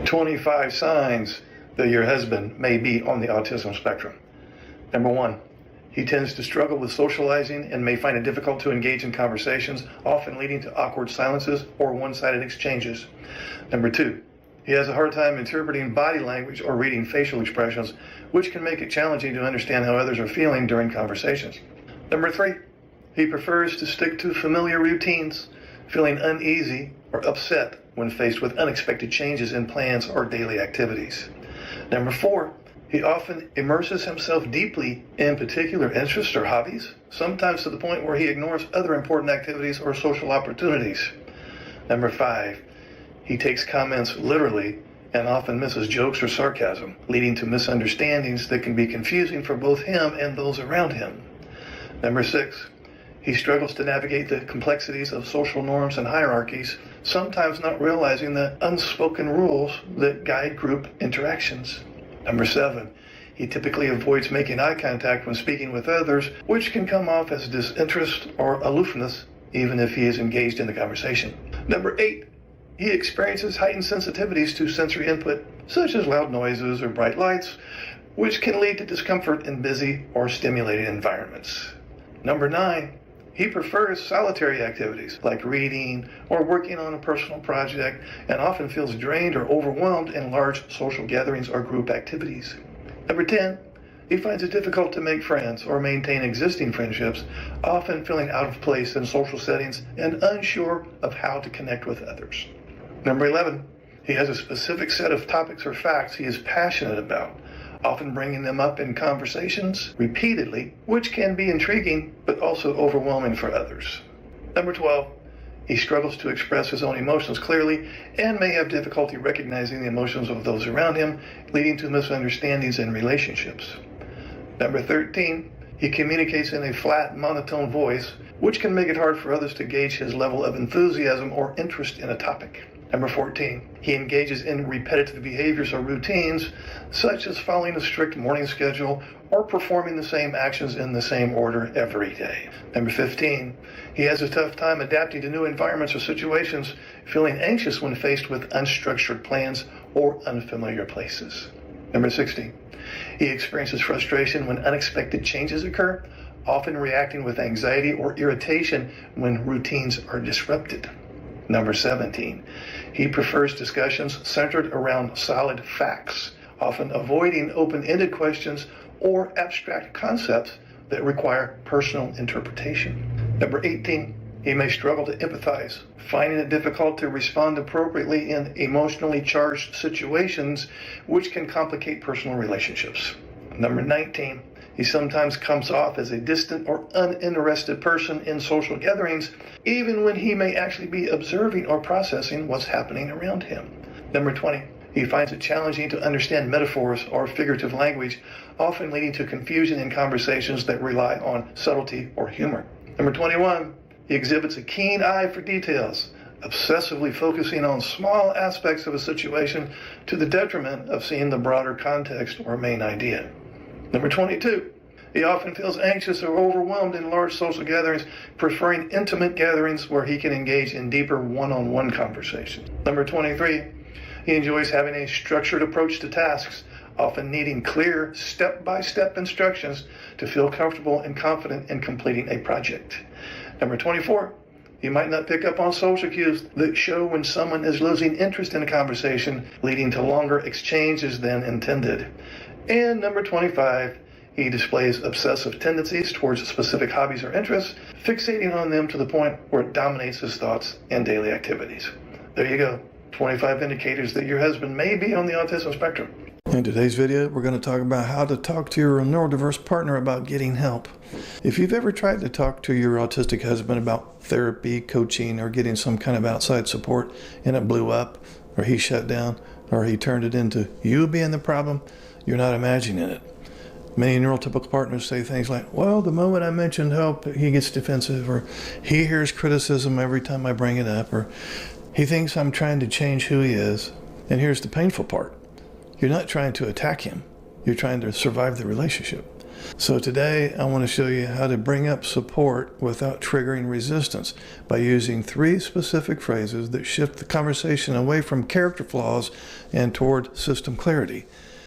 25 signs that your husband may be on the autism spectrum. Number 1, he tends to struggle with socializing and may find it difficult to engage in conversations, often leading to awkward silences or one-sided exchanges. Number 2, he has a hard time interpreting body language or reading facial expressions, which can make it challenging to understand how others are feeling during conversations. Number 3, he prefers to stick to familiar routines, feeling uneasy or upset when faced with unexpected changes in plans or daily activities. Number 4, he often immerses himself deeply in particular interests or hobbies, sometimes to the point where he ignores other important activities or social opportunities. Number 5, he takes comments literally and often misses jokes or sarcasm, leading to misunderstandings that can be confusing for both him and those around him. Number 6, he struggles to navigate the complexities of social norms and hierarchies, sometimes not realizing the unspoken rules that guide group interactions. Number 7, he typically avoids making eye contact when speaking with others, which can come off as disinterest or aloofness, even if he is engaged in the conversation. Number 8, he experiences heightened sensitivities to sensory input, such as loud noises or bright lights, which can lead to discomfort in busy or stimulating environments. Number 9, he prefers solitary activities like reading or working on a personal project, and often feels drained or overwhelmed in large social gatherings or group activities. Number 10, he finds it difficult to make friends or maintain existing friendships, often feeling out of place in social settings and unsure of how to connect with others. Number 11, he has a specific set of topics or facts he is passionate about, often bringing them up in conversations repeatedly, which can be intriguing but also overwhelming for others. Number 12, he struggles to express his own emotions clearly and may have difficulty recognizing the emotions of those around him, leading to misunderstandings in relationships. Number 13, he communicates in a flat, monotone voice, which can make it hard for others to gauge his level of enthusiasm or interest in a topic. Number 14, he engages in repetitive behaviors or routines, such as following a strict morning schedule or performing the same actions in the same order every day. Number 15, he has a tough time adapting to new environments or situations, feeling anxious when faced with unstructured plans or unfamiliar places. Number 16, he experiences frustration when unexpected changes occur, often reacting with anxiety or irritation when routines are disrupted. Number 17, he prefers discussions centered around solid facts, often avoiding open-ended questions or abstract concepts that require personal interpretation. Number 18, he may struggle to empathize, finding it difficult to respond appropriately in emotionally charged situations, which can complicate personal relationships. Number 19, he sometimes comes off as a distant or uninterested person in social gatherings, even when he may actually be observing or processing what's happening around him. Number 20, he finds it challenging to understand metaphors or figurative language, often leading to confusion in conversations that rely on subtlety or humor. Number 21, he exhibits a keen eye for details, obsessively focusing on small aspects of a situation to the detriment of seeing the broader context or main idea. Number 22, he often feels anxious or overwhelmed in large social gatherings, preferring intimate gatherings where he can engage in deeper one-on-one conversation. Number 23, he enjoys having a structured approach to tasks, often needing clear step-by-step instructions to feel comfortable and confident in completing a project. Number 24, you might not pick up on social cues that show when someone is losing interest in a conversation, leading to longer exchanges than intended. And number 25, he displays obsessive tendencies towards specific hobbies or interests, fixating on them to the point where it dominates his thoughts and daily activities. There you go, 25 indicators that your husband may be on the autism spectrum. In today's video, we're going to talk about how to talk to your neurodiverse partner about getting help. If you've ever tried to talk to your autistic husband about therapy, coaching, or getting some kind of outside support, and it blew up, or he shut down, or he turned it into you being the problem, you're not imagining it. Many neurotypical partners say things like, well, the moment I mention help, he gets defensive, or he hears criticism every time I bring it up, or he thinks I'm trying to change who he is. And here's the painful part. You're not trying to attack him. You're trying to survive the relationship. So today, I want to show you how to bring up support without triggering resistance by using 3 specific phrases that shift the conversation away from character flaws and toward system clarity.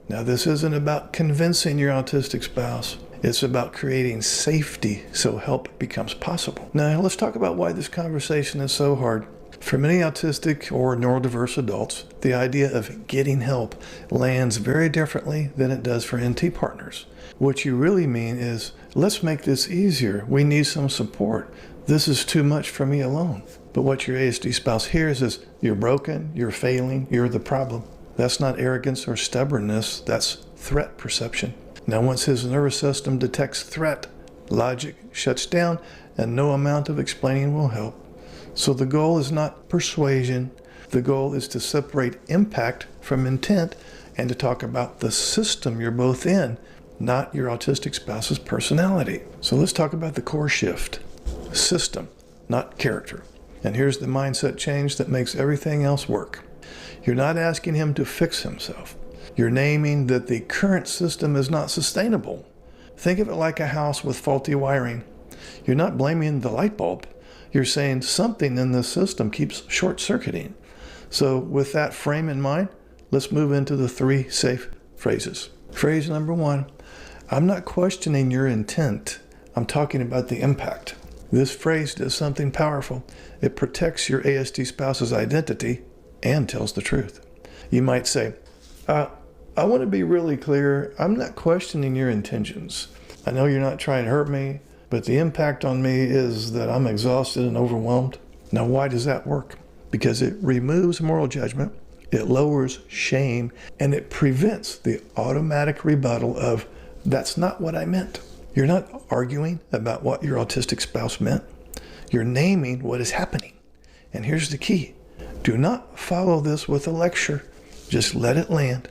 Now, this isn't about convincing your autistic spouse. It's about creating safety so help becomes possible. Now, let's talk about why this conversation is so hard. For many autistic or neurodiverse adults, the idea of getting help lands very differently than it does for NT partners. What you really mean is, let's make this easier. We need some support. This is too much for me alone. But what your ASD spouse hears is, you're broken, you're failing, you're the problem. That's not arrogance or stubbornness, that's threat perception. Now, once his nervous system detects threat, logic shuts down and no amount of explaining will help. So the goal is not persuasion. The goal is to separate impact from intent and to talk about the system you're both in, not your autistic spouse's personality. So let's talk about the core shift. System, not character. And here's the mindset change that makes everything else work. You're not asking him to fix himself. You're naming that the current system is not sustainable. Think of it like a house with faulty wiring. You're not blaming the light bulb. You're saying something in this system keeps short-circuiting. So with that frame in mind, let's move into the 3 safe phrases. Phrase number 1, I'm not questioning your intent. I'm talking about the impact. This phrase does something powerful. It protects your ASD spouse's identity and tells the truth. You might say, I want to be really clear. I'm not questioning your intentions. I know you're not trying to hurt me, but the impact on me is that I'm exhausted and overwhelmed. Now, why does that work? Because it removes moral judgment, it lowers shame, and it prevents the automatic rebuttal of, that's not what I meant. You're not arguing about what your autistic spouse meant. You're naming what is happening. And here's the key. Do not follow this with a lecture. Just let it land.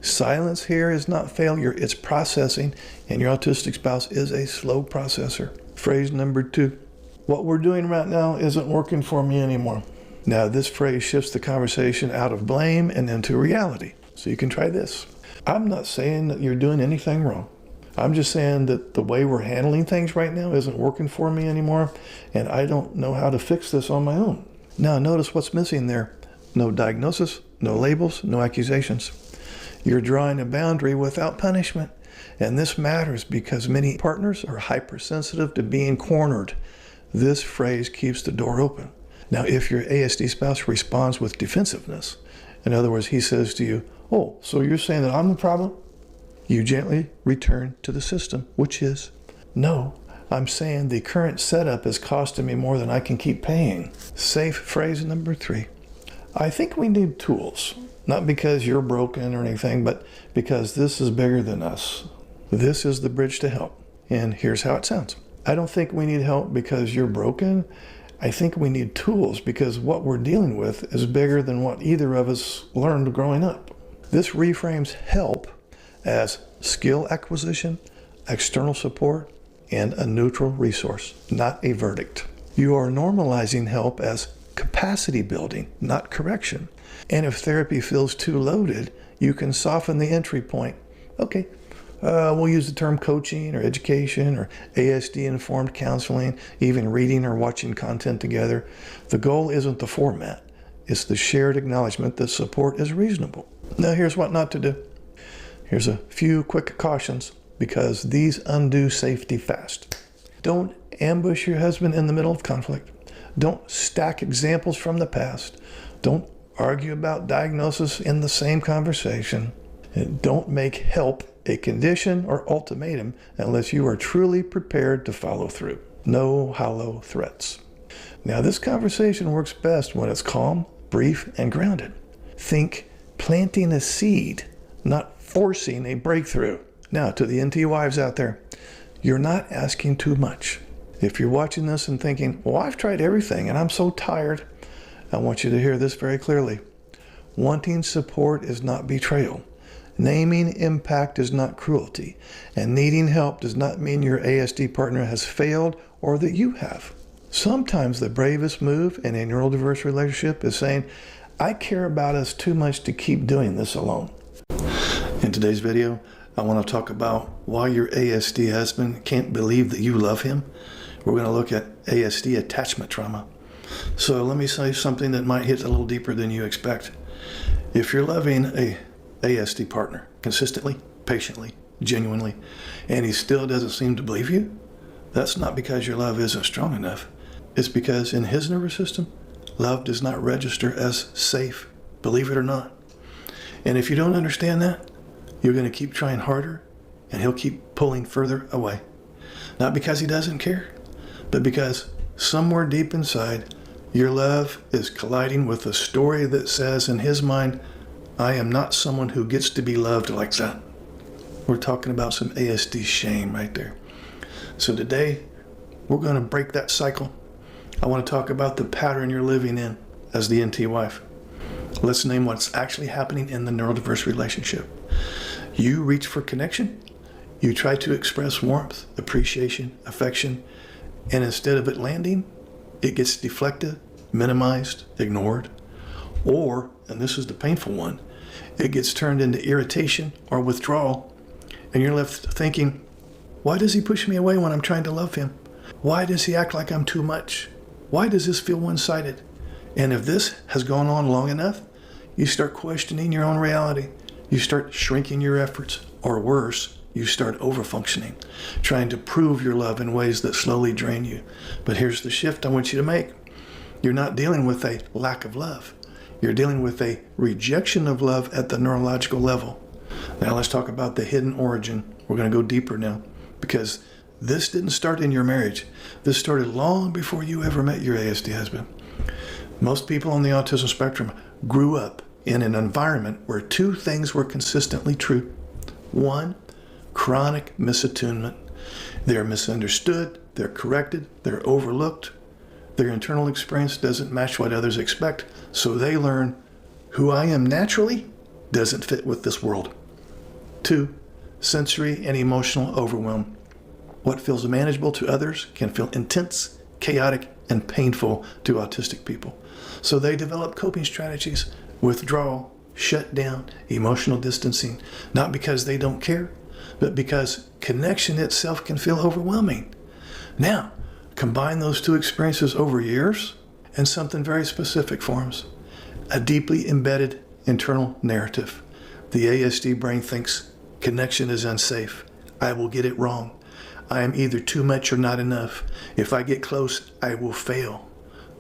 Silence here is not failure, it's processing, and your autistic spouse is a slow processor. Phrase number 2, what we're doing right now isn't working for me anymore. Now, this phrase shifts the conversation out of blame and into reality. So you can try this. I'm not saying that you're doing anything wrong. I'm just saying that the way we're handling things right now isn't working for me anymore, and I don't know how to fix this on my own. Now, notice what's missing there. No diagnosis, no labels, no accusations. You're drawing a boundary without punishment. And this matters because many partners are hypersensitive to being cornered. This phrase keeps the door open. Now, if your ASD spouse responds with defensiveness, in other words, he says to you, oh, so you're saying that I'm the problem? You gently return to the system, which is, no, I'm saying the current setup is costing me more than I can keep paying. Safe phrase number 3. I think we need tools. Not because you're broken or anything, but because this is bigger than us. This is the bridge to help. And here's how it sounds. I don't think we need help because you're broken. I think we need tools because what we're dealing with is bigger than what either of us learned growing up. This reframes help as skill acquisition, external support, and a neutral resource, not a verdict. You are normalizing help as capacity building, not correction. And if therapy feels too loaded, you can soften the entry point. Okay, we'll use the term coaching or education or ASD-informed counseling, even reading or watching content together. The goal isn't the format. It's the shared acknowledgement that support is reasonable. Now here's what not to do. Here's a few quick cautions because these undo safety fast. Don't ambush your husband in the middle of conflict. Don't stack examples from the past. Don't argue about diagnosis in the same conversation. And don't make help a condition or ultimatum unless you are truly prepared to follow through. No hollow threats. Now, this conversation works best when it's calm, brief, and grounded. Think planting a seed, not forcing a breakthrough. Now, to the NT wives out there, you're not asking too much. If you're watching this and thinking, well, I've tried everything and I'm so tired, I want you to hear this very clearly. Wanting support is not betrayal. Naming impact is not cruelty. And needing help does not mean your ASD partner has failed or that you have. Sometimes the bravest move in a neurodiverse relationship is saying, I care about us too much to keep doing this alone. In today's video, I want to talk about why your ASD husband can't believe that you love him. We're going to look at ASD attachment trauma. So let me say something that might hit a little deeper than you expect. If you're loving a ASD partner consistently, patiently, genuinely, and he still doesn't seem to believe you, that's not because your love isn't strong enough. It's because in his nervous system, love does not register as safe, believe it or not. And if you don't understand that, you're going to keep trying harder and he'll keep pulling further away. Not because he doesn't care, but because somewhere deep inside, your love is colliding with a story that says in his mind, I am not someone who gets to be loved like that. We're talking about some ASD shame right there. So today, we're going to break that cycle. I want to talk about the pattern you're living in as the NT wife. Let's name what's actually happening in the neurodiverse relationship. You reach for connection. You try to express warmth, appreciation, affection, and instead of it landing, it gets deflected, minimized, ignored, or, and this is the painful one, it gets turned into irritation or withdrawal, and you're left thinking, why does he push me away when I'm trying to love him? Why does he act like I'm too much? Why does this feel one-sided? And if this has gone on long enough, you start questioning your own reality. You start shrinking your efforts, or worse, you start overfunctioning, trying to prove your love in ways that slowly drain you. But here's the shift I want you to make. You're not dealing with a lack of love. You're dealing with a rejection of love at the neurological level. Now let's talk about the hidden origin. We're going to go deeper now, because this didn't start in your marriage. This started long before you ever met your ASD husband. Most people on the autism spectrum grew up in an environment where two things were consistently true. One, chronic misattunement. They're misunderstood, they're corrected, they're overlooked. Their internal experience doesn't match what others expect, so they learn who I am naturally doesn't fit with this world. Two, sensory and emotional overwhelm. What feels manageable to others can feel intense, chaotic, and painful to autistic people. So they develop coping strategies, withdrawal, shut down, emotional distancing, not because they don't care, but because connection itself can feel overwhelming. Now, combine those two experiences over years, and something very specific forms. A deeply embedded internal narrative. The ASD brain thinks connection is unsafe. I will get it wrong. I am either too much or not enough. If I get close, I will fail.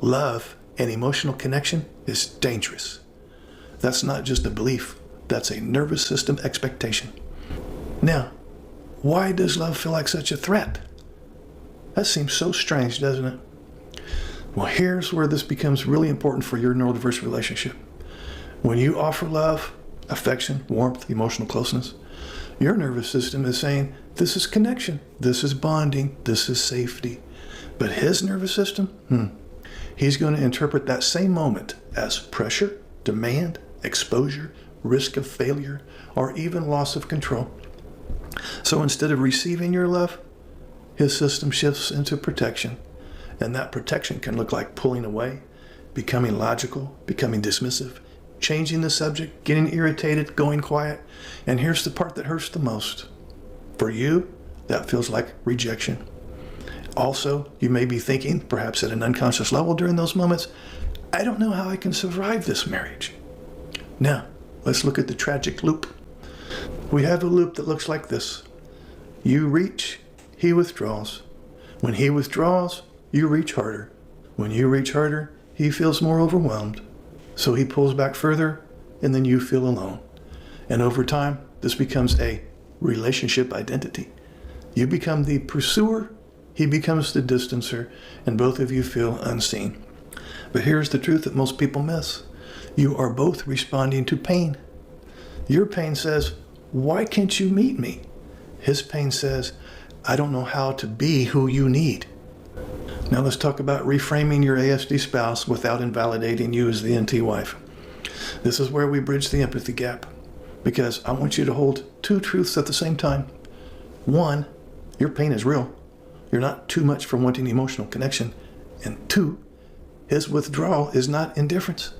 Love and emotional connection is dangerous. That's not just a belief. That's a nervous system expectation. Now, why does love feel like such a threat? That seems so strange, doesn't it? Well, here's where this becomes really important for your neurodiverse relationship. When you offer love, affection, warmth, emotional closeness, your nervous system is saying, this is connection, this is bonding, this is safety. But his nervous system, he's going to interpret that same moment as pressure, demand, exposure, risk of failure, or even loss of control. So instead of receiving your love, his system shifts into protection. And that protection can look like pulling away, becoming logical, becoming dismissive, changing the subject, getting irritated, going quiet. And here's the part that hurts the most. For you, that feels like rejection. Also, you may be thinking, perhaps at an unconscious level during those moments, I don't know how I can survive this marriage. Now, let's look at the tragic loop. We have a loop that looks like this. You reach, he withdraws. When he withdraws, you reach harder. When you reach harder, he feels more overwhelmed. So he pulls back further, and then you feel alone. And over time, this becomes a relationship identity. You become the pursuer, he becomes the distancer, and both of you feel unseen. But here's the truth that most people miss. You are both responding to pain. Your pain says, why can't you meet me? His pain says, I don't know how to be who you need. Now let's talk about reframing your ASD spouse without invalidating you as the NT wife. This is where we bridge the empathy gap, because I want you to hold two truths at the same time. One, your pain is real. You're not too much for wanting emotional connection. And two, his withdrawal is not indifference.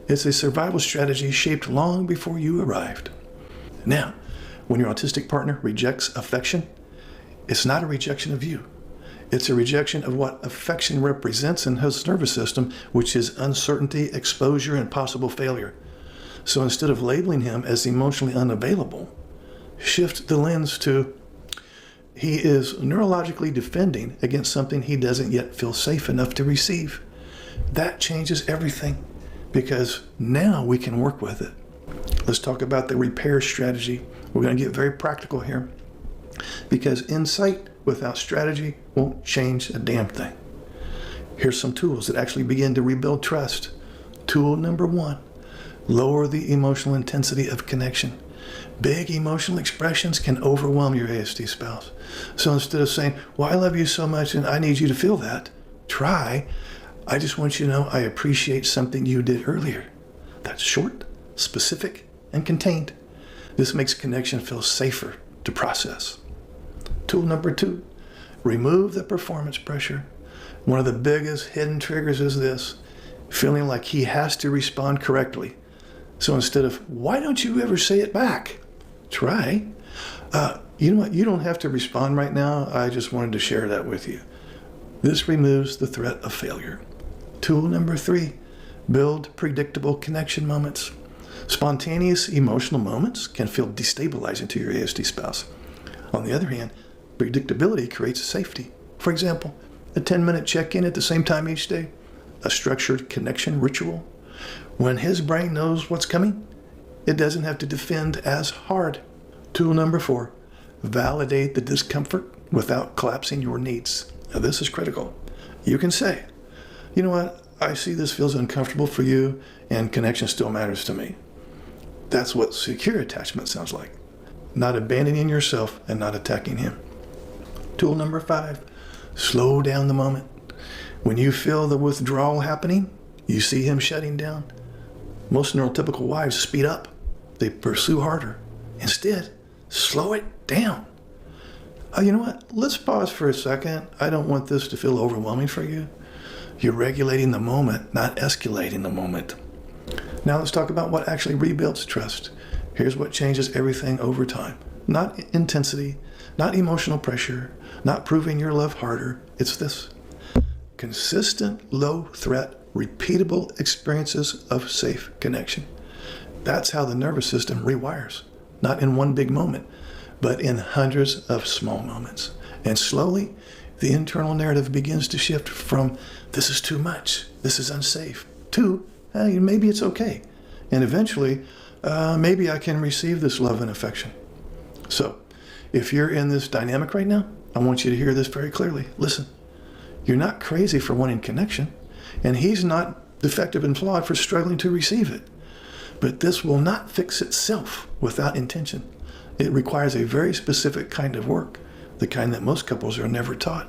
It's a survival strategy shaped long before you arrived. Now, when your autistic partner rejects affection, it's not a rejection of you. It's a rejection of what affection represents in his nervous system, which is uncertainty, exposure, and possible failure. So instead of labeling him as emotionally unavailable, shift the lens to he is neurologically defending against something he doesn't yet feel safe enough to receive. That changes everything, because now we can work with it. Let's talk about the repair strategy. We're going to get very practical here, because insight without strategy won't change a damn thing. Here's some tools that actually begin to rebuild trust. Tool number one, lower the emotional intensity of connection. Big emotional expressions can overwhelm your ASD spouse. So instead of saying, well, I love you so much and I need you to feel that, try, I just want you to know I appreciate something you did earlier. That's short, specific, and contained. This makes connection feel safer to process. Tool number two, remove the performance pressure. One of the biggest hidden triggers is this, feeling like he has to respond correctly. So instead of, why don't you ever say it back? Try, you know what, you don't have to respond right now. I just wanted to share that with you. This removes the threat of failure. Tool number three, build predictable connection moments. Spontaneous emotional moments can feel destabilizing to your ASD spouse. On the other hand, predictability creates safety. For example, a 10-minute check-in at the same time each day, a structured connection ritual. When his brain knows what's coming, it doesn't have to defend as hard. Tool number four, validate the discomfort without collapsing your needs. Now this is critical. You can say, you know what, I see this feels uncomfortable for you and connection still matters to me. That's what secure attachment sounds like. Not abandoning yourself and not attacking him. Tool number five, slow down the moment. When you feel the withdrawal happening, you see him shutting down. Most neurotypical wives speed up. They pursue harder. Instead, slow it down. You know what? Let's pause for a second. I don't want this to feel overwhelming for you. You're regulating the moment, not escalating the moment. Now let's talk about what actually rebuilds trust. Here's what changes everything over time. Not intensity, not emotional pressure, not proving your love harder. It's this. Consistent, low-threat, repeatable experiences of safe connection. That's how the nervous system rewires. Not in one big moment, but in hundreds of small moments. And slowly, the internal narrative begins to shift from, this is too much, this is unsafe, to, maybe it's okay. And eventually, maybe I can receive this love and affection. So, if you're in this dynamic right now, I want you to hear this very clearly. Listen, you're not crazy for wanting connection, and he's not defective and flawed for struggling to receive it. But this will not fix itself without intention. It requires a very specific kind of work, the kind that most couples are never taught.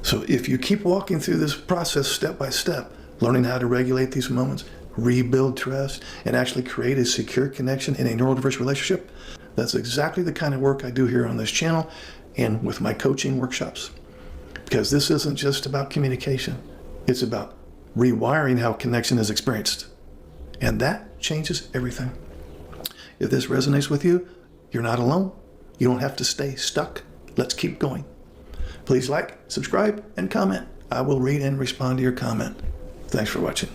So if you keep walking through this process step by step, learning how to regulate these moments, rebuild trust, and actually create a secure connection in a neurodiverse relationship, that's exactly the kind of work I do here on this channel and with my coaching workshops. Because this isn't just about communication. It's about rewiring how connection is experienced. And that changes everything. If this resonates with you, you're not alone. You don't have to stay stuck. Let's keep going. Please like, subscribe, and comment. I will read and respond to your comment. Thanks for watching.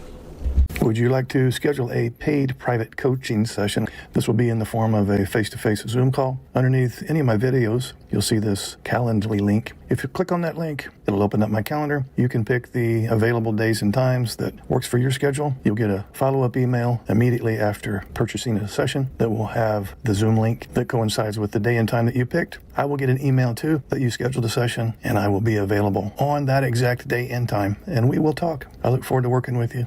Would you like to schedule a paid private coaching session? This will be in the form of a face-to-face Zoom call. Underneath any of my videos, you'll see this Calendly link. If you click on that link, it'll open up my calendar. You can pick the available days and times that works for your schedule. You'll get a follow-up email immediately after purchasing a session that will have the Zoom link that coincides with the day and time that you picked. I will get an email too that you scheduled a session, and I will be available on that exact day and time, and we will talk. I look forward to working with you.